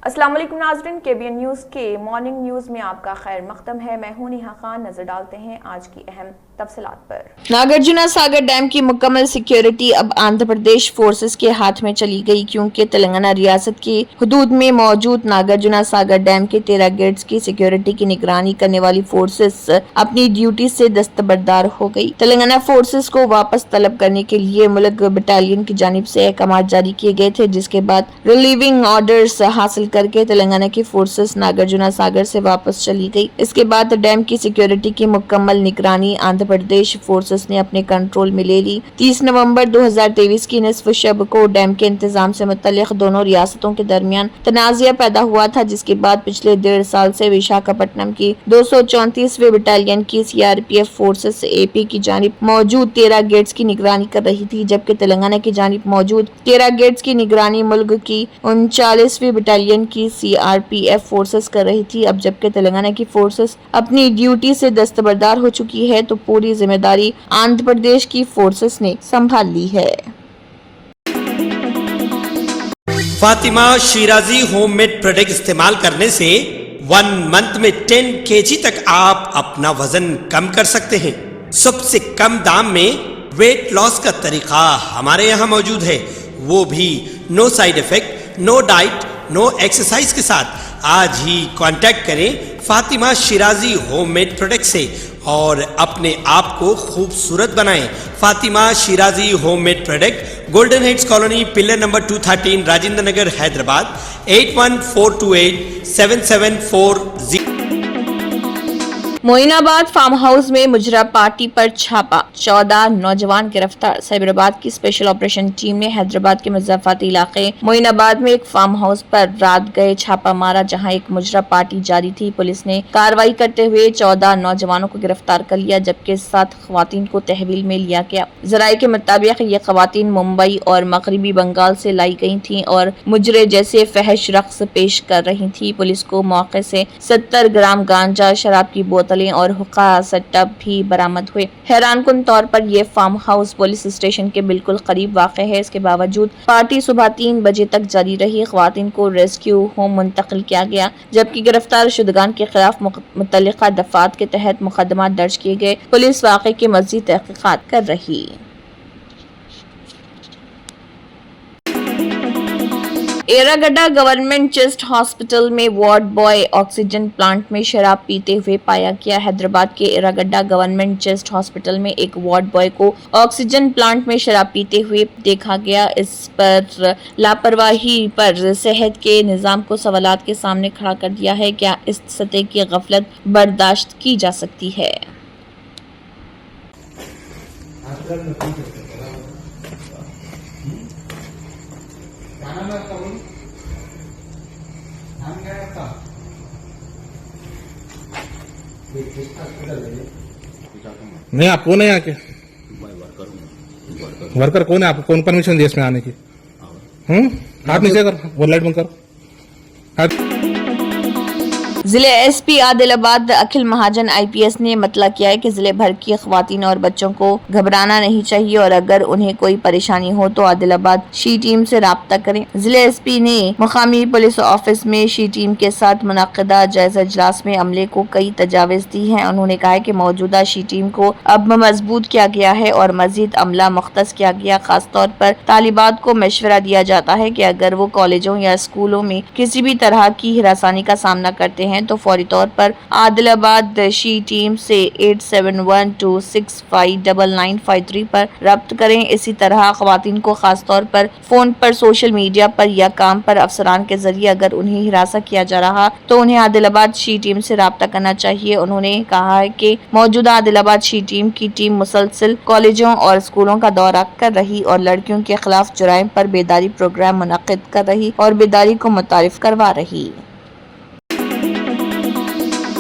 السلام علیکم ناظرین، KBN نیوز کے مارننگ نیوز میں آپ کا خیر مقدم ہے۔ میں ہوں نیہا خان۔ نظر ڈالتے ہیں آج کی اہم تفصیلات پر۔ ناگرجنا ساگر ڈیم کی مکمل سیکیورٹی اب آندھرا پردیش فورسز کے ہاتھ میں چلی گئی، کیونکہ تلنگانہ ریاست کی حدود میں موجود ناگرجنا ساگر ڈیم کے 13 گیٹس کی سیکیورٹی کی نگرانی کرنے والی فورسز اپنی ڈیوٹی سے دستبردار ہو گئی۔ تلنگانہ فورسز کو واپس طلب کرنے کے لیے ملک بٹالین کی جانب سے احکامات جاری کیے گئے تھے، جس کے بعد ریلیونگ آرڈرز حاصل کر کے تلنگانہ کی فورسز ناگرجنا ساگر سے واپس چلی گئی۔ اس کے بعد ڈیم کی سیکیورٹی کی مکمل نگرانی آندھرا پردیش فورسز نے اپنے کنٹرول میں لے لی۔ 30 نومبر 2023 کی نصف شب کو ڈیم کے انتظام سے متعلق دونوں ریاستوں کے درمیان تنازعہ پیدا ہوا تھا، جس کے بعد پچھلے 1.5 سال سے وشاکھاپٹنم کی 234ویں بٹالین کی CRPF فورسز AP کی جانب موجود 13 گیٹس کی نگرانی کر رہی تھی، جبکہ تلنگانہ کی جانب موجود 13 گیٹس کی نگرانی ملک کی 39ویں بٹالین کی CRPF فورسز کر رہی تھی۔ اب جبکہ تلنگانہ کی فورسز اپنی ڈیوٹی سے دستبردار ہو چکی ہے، تو پوری ذمہ داری آندھرا پردیش کی فورسز نے سنبھال لی ہے۔ Fatima Shirazi homemade product استعمال کرنے سے 1 منتھ میں 10 kg تک آپ اپنا وزن کم کر سکتے ہیں۔ سب سے کم دام میں ویٹ لاس کا طریقہ ہمارے یہاں موجود ہے، وہ بھی no side effect, no diet, no exercise کے ساتھ۔ آج ہی کانٹیکٹ کریں Fatima Shirazi homemade product سے اور اپنے آپ کو خوبصورت بنائیں۔ Fatima Shirazi homemade product, golden heights colony, pillar number 213، Rajendra Nagar, Hyderabad, 81428774 7740۔ Moinabad farm house میں مجرم پارٹی پر چھاپا، 14 نوجوان گرفتار۔ سائبرآباد کی اسپیشل آپریشن ٹیم نے حیدرآباد کے مضافاتی علاقے معین آباد میں ایک فارم ہاؤس پر رات گئے چھاپا مارا، جہاں ایک مجرم پارٹی جاری تھی۔ پولیس نے کارروائی کرتے ہوئے 14 نوجوانوں کو گرفتار کر لیا، جبکہ 7 خواتین کو تحویل میں لیا گیا۔ ذرائع کے مطابق یہ خواتین ممبئی اور مغربی بنگال سے لائی گئی تھیں اور مجرے جیسے فحش رقص پیش کر رہی تھیں۔ پولیس کو موقع سے 70 گرام گانجا، شراب کی بوتلیں اور حقہ سیٹ اپ بھی برآمد ہوئے۔ حیران کن طور پر یہ فارم ہاؤس پولیس اسٹیشن کے بالکل قریب واقع ہے۔ اس کے باوجود پارٹی صبح 3 بجے تک جاری رہی۔ خواتین کو ریسکیو ہوم منتقل کیا گیا، جبکہ گرفتار شدگان کے خلاف متعلقہ دفعات کے تحت مقدمات درج کیے گئے۔ پولیس واقعے کی مزید تحقیقات کر رہی۔ ایراگڈا گورنمنٹ چیسٹ ہاسپٹل میں وارڈ بوائے آکسیجن پلانٹ میں شراب پیتے ہوئے پایا گیا۔ حیدرآباد کے ایراگڈا گورنمنٹ چیسٹ ہاسپٹل میں ایک وارڈ بوائے کو آکسیجن پلانٹ میں شراب پیتے ہوئے دیکھا گیا۔ اس پر لاپرواہی پر صحت کے نظام کو سوالات کے سامنے کھڑا کر دیا ہے۔ کیا اس سطح کی غفلت برداشت کی جا سکتی ہے؟ نہیں آپ کون ہے یہاں کے ورکر کون ہے؟ آپ کو کون پرمیشن دی اس میں آنے کی؟ ہاتھ نیچے کر، وہ لائٹ بند کر۔ ضلع SP عادل آباد اکھل مہاجن IPS نے مطلع کیا ہے کہ ضلع بھر کی خواتین اور بچوں کو گھبرانا نہیں چاہیے، اور اگر انہیں کوئی پریشانی ہو تو عادل آباد شی ٹیم سے رابطہ کریں۔ ضلع SP نے مقامی پولیس آفس میں شی ٹیم کے ساتھ منعقدہ جائزہ اجلاس میں عملے کو کئی تجاویز دی ہیں۔ انہوں نے کہا کہ موجودہ شی ٹیم کو اب مضبوط کیا گیا ہے اور مزید عملہ مختص کیا گیا۔ خاص طور پر طالبات کو مشورہ دیا جاتا ہے کہ اگر وہ کالجوں یا اسکولوں میں کسی بھی طرح کی ہراسانی کا سامنا کرتے ہیں تو فوری طور پر عادل آباد شی ٹیم سے 8712659953 پر رابطہ کریں۔ اسی طرح خواتین کو خاص طور پر فون پر، سوشل میڈیا پر یا کام پر افسران کے ذریعے اگر انہیں ہراساں کیا جا رہا تو انہیں عادل آباد شی ٹیم سے رابطہ کرنا چاہیے۔ انہوں نے کہا کہ موجودہ عادل آباد شی ٹیم کی ٹیم مسلسل کالجوں اور اسکولوں کا دورہ کر رہی اور لڑکیوں کے خلاف جرائم پر بیداری پروگرام منعقد کر رہی اور بیداری کو متعارف کروا رہی۔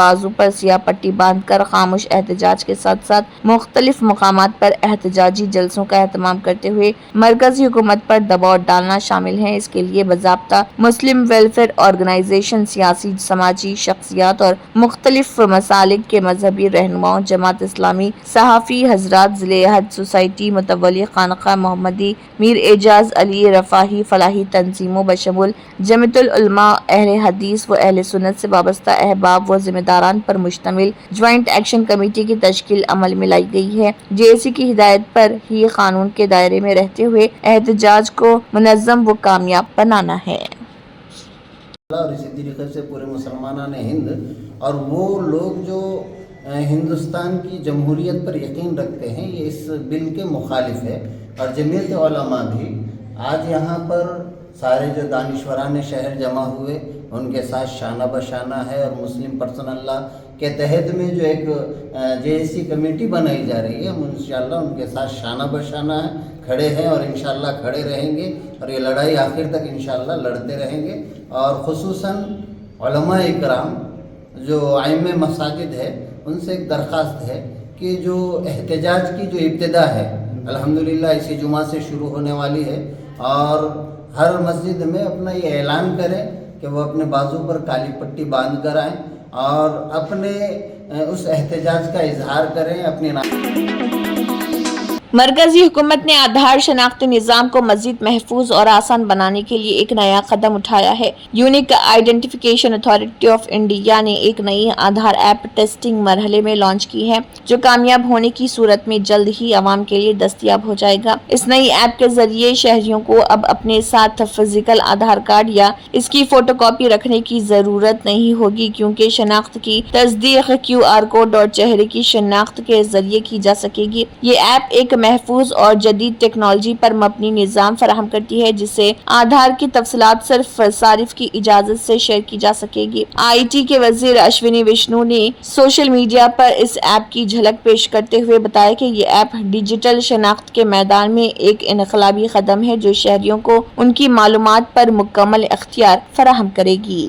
بازو پر سیاہ پٹی باندھ کر خاموش احتجاج کے ساتھ ساتھ مختلف مقامات پر احتجاجی جلسوں کا اہتمام کرتے ہوئے مرکزی حکومت پر دباؤ ڈالنا شامل ہے۔ اس کے لیے باضابطہ مسلم ویلفیئر آرگنائزیشن، سیاسی سماجی شخصیات اور مختلف مسالک کے مذہبی رہنماؤں، جماعت اسلامی، صحافی حضرات، ضلع حج سوسائٹی، متولی خانقاہ محمدی میر اعجاز علی رفاہی، فلاحی تنظیموں بشمول جمعیت العلماء، اہل حدیث و اہل سنت سے وابستہ احباب و ذمہ داران پر مشتمل جوائنٹ ایکشن کمیٹی کی تشکیل عمل میں لائی گئی ہے۔ JAC کی ہدایت پر ہی قانون کے دائرے میں رہتے ہوئے احتجاج کو منظم و کامیاب بنانا ہے۔ اور اسی طریقے سے پورے مسلمانان ہند اور وہ لوگ جو ہندوستان کی جمہوریت پر یقین رکھتے ہیں، یہ اس بل کے مخالف ہے۔ اور جمعیت علماء بھی آج یہاں پر سارے جو دانشوران شہر جمع ہوئے ان کے ساتھ شانہ بشانہ ہے، اور مسلم پرسنل لا کے تحت میں جو ایک JAC کمیٹی بنائی جا رہی ہے، ہم انشاءاللہ ان کے ساتھ شانہ بشانہ ہیں، کھڑے ہیں اور انشاءاللہ کھڑے رہیں گے، اور یہ لڑائی آخر تک انشاءاللہ لڑتے رہیں گے۔ اور خصوصاً علماء اکرام جو ائمہ مساجد ہے، ان سے ایک درخواست ہے کہ جو احتجاج کی جو ابتدا ہے الحمدللہ اسی جمعہ سے شروع ہونے والی ہے، اور ہر مسجد میں اپنا یہ اعلان کریں کہ وہ اپنے بازو پر کالی پٹی باندھ کر آئیں اور اپنے اس احتجاج کا اظہار کریں اپنے مرکزی حکومت نے آدھار شناختی نظام کو مزید محفوظ اور آسان بنانے کے لیے ایک نیا قدم اٹھایا ہے۔ Unique identification authority of India نے ایک نئی آدھار ایپ ٹیسٹنگ مرحلے میں لانچ کی ہے، جو کامیاب ہونے کی صورت میں جلد ہی عوام کے لیے دستیاب ہو جائے گا۔ اس نئی ایپ کے ذریعے شہریوں کو اب اپنے ساتھ فزیکل آدھار کارڈ یا اس کی فوٹو کاپی رکھنے کی ضرورت نہیں ہوگی، کیونکہ شناخت کی تصدیق QR کوڈ اور چہرے کی شناخت کے ذریعے کی جا سکے گی۔ یہ ایپ ایک محفوظ اور جدید ٹیکنالوجی پر مبنی نظام فراہم کرتی ہے، جس سے آدھار کی تفصیلات صرف صارف کی اجازت سے شیئر کی جا سکے گی۔ IT کے وزیر اشونی وشنو نے سوشل میڈیا پر اس ایپ کی جھلک پیش کرتے ہوئے بتایا کہ یہ ایپ ڈیجیٹل شناخت کے میدان میں ایک انقلابی قدم ہے، جو شہریوں کو ان کی معلومات پر مکمل اختیار فراہم کرے گی۔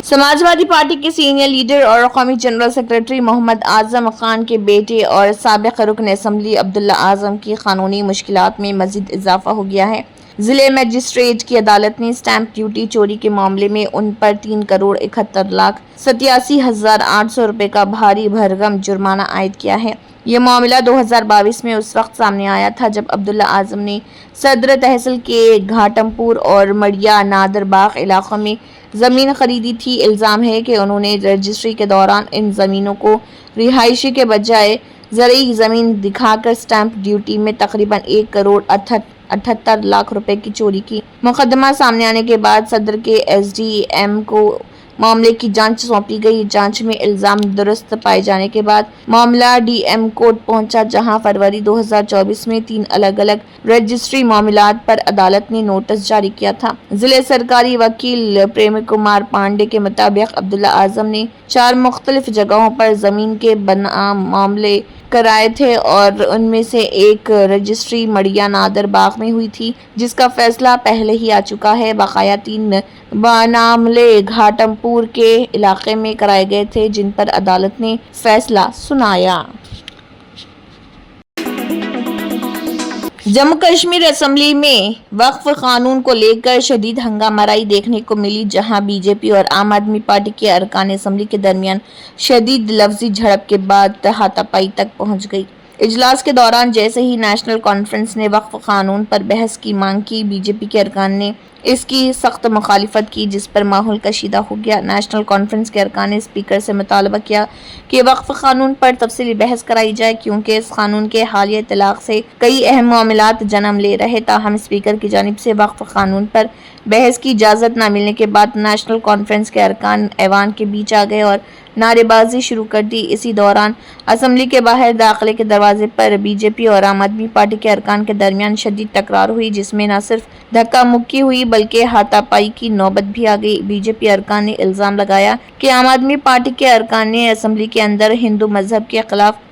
سماجوادی پارٹی کے سینئر لیڈر اور قومی جنرل سیکرٹری محمد اعظم خان کے بیٹے اور سابق رکن اسمبلی عبداللہ اعظم کی قانونی مشکلات میں مزید اضافہ ہو گیا ہے۔ ضلع مجسٹریٹ کی عدالت نے اسٹیمپ ڈیوٹی چوری کے معاملے میں ان پر 3,71,87,800 روپے کا بھاری بھرگم جرمانہ عائد کیا ہے۔ یہ معاملہ 2022 میں اس وقت سامنے آیا تھا جب عبداللہ اعظم نے صدر تحصیل کے گھاٹمپور اور مڑیا نادر باغ علاقوں میں زمین خریدی تھی۔ الزام ہے کہ انہوں نے رجسٹری کے دوران ان زمینوں کو رہائشی کے بجائے زرعی زمین دکھا کر اسٹیمپ ڈیوٹی میں تقریباً 1,78,00,000 روپے کی چوری کی۔ مقدمہ سامنے آنے کے بعد صدر کے SDM کو معاملے کی جانچ سونپی گئی۔ جانچ میں الزام درست پائے جانے کے بعد معاملہ DM کورٹ پہنچا، جہاں فروری 2024 میں 3 الگ الگ رجسٹری معاملات پر عدالت نے نوٹس جاری کیا تھا۔ ضلع سرکاری وکیل پریم کمار پانڈے کے مطابق عبداللہ اعظم نے 4 مختلف جگہوں پر زمین کے بنا معاملے کرائے تھے، اور ان میں سے ایک رجسٹری مڑیا نادر باغ میں ہوئی تھی، جس کا فیصلہ پہلے ہی آ چکا ہے۔ بقایا 3 معاملے گھاٹمپور کے علاقے میں کرائے گئے تھے، جن پر عدالت نے فیصلہ سنایا۔ جموں کشمیر اسمبلی میں وقف قانون کو لے کر شدید ہنگامہ آرائی دیکھنے کو ملی، جہاں BJP اور عام آدمی پارٹی کے ارکان اسمبلی کے درمیان شدید لفظی جھڑپ کے بعد ہاتھا پائی تک پہنچ گئی۔ اجلاس کے دوران جیسے ہی نیشنل کانفرنس نے وقف قانون پر بحث کی مانگ کی، BJP کے ارکان نے اس کی سخت مخالفت کی، جس پر ماحول کشیدہ ہو گیا۔ نیشنل کانفرنس کے ارکان نے اسپیکر سے مطالبہ کیا کہ وقف قانون پر تفصیلی بحث کرائی جائے، کیونکہ اس قانون کے حالیہ اطلاق سے کئی اہم معاملات جنم لے رہے۔ تاہم اسپیکر کی جانب سے وقف قانون پر بحث کی اجازت نہ ملنے کے بعد نیشنل کانفرنس کے ارکان ایوان کے بیچ آ گئے اور نعرے بازی شروع کر دی۔ اسی دوران اسمبلی کے باہر داخلے کے دروازے پر BJP اور عام آدمی پارٹی کے ارکان کے درمیان شدید تکرار ہوئی، جس میں نہ صرف دھکا مکی ہوئی بلکہ ہاتھا پائی کی نوبت بھی آ گئی۔ BJP ارکان نے الزام لگایا کہ عام آدمی پارٹی کے ارکان نے اسمبلی کے اندر ہندو مذہب کے خلاف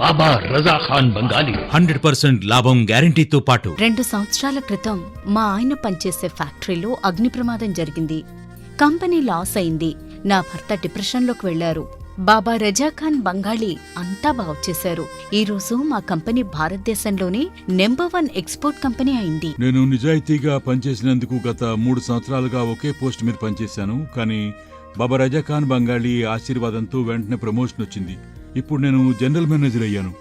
బాబా రజా ఖాన్ బంగాలి 100% లాభం గ్యారంటీతో పాటు 2 సంవత్సరాల క్రితం మా ఆయన పనిచేసే ఫ్యాక్టరీలో అగ్ని ప్రమాదం జరిగింది. కంపెనీ లాస్ అయింది. నా భర్త డిప్రెషన్లోకి వెళ్లారు. బాబా రజా ఖాన్ బంగాళీ అంతా బాగుచేశారు. ఈ రోజు మా కంపెనీ భారతదేశంలోనే నెంబర్ 1 ఎక్స్పోర్ట్ కంపెనీ అయింది. నేను నిజాయితీగా పనిచేసినందుకు గత 3 సంవత్సరాలుగా ఒకే పోస్ట్ మీద పనిచేశాను. కానీ బాబా రజా ఖాన్ బంగాళీ ఆశీర్వాదంతో వెంటనే ప్రమోషన్ వచ్చింది. ఇప్పుడు నేను జనరల్ మేనేజర్ అయ్యాను.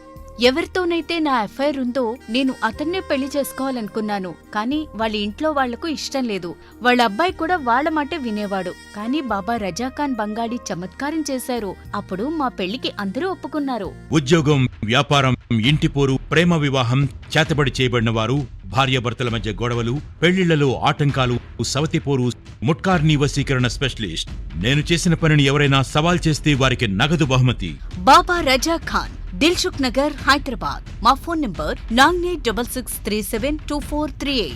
ఎవరితోనైతే నా ఎఫ్ఐఆర్ ఉందో నేను అతన్నే పెళ్లి చేసుకోవాలనుకున్నాను. కానీ వాళ్ళ ఇంట్లో వాళ్లకు ఇష్టం లేదు. వాళ్ళ అబ్బాయి కూడా వాళ్ళ మాట వినేవాడు. కానీ బాబా రజా ఖాన్ బంగాళీ చమత్కారం చేశారు. అప్పుడు మా పెళ్లికి అందరూ ఒప్పుకున్నారు. ఉద్యోగం, వ్యాపారం, ఇంటి పోరు, ప్రేమ వివాహం, చేతబడి చేయబడిన వారు, భార్యాభర్తల మధ్య గొడవలు, పెళ్లిళ్లలో ఆటంకాలు, సవతిపోరు, ముట్కార్నీ వశీకరణ స్పెషలిస్ట్. నేను చేసిన పనిని ఎవరైనా సవాల్ చేస్తే వారికి నగదు బహుమతి. బాబా రజా ఖాన్, దిల్సుఖ్ నగర్, హైదరాబాద్. మా phone number 9866372438.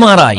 MRI,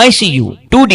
ICU, 2D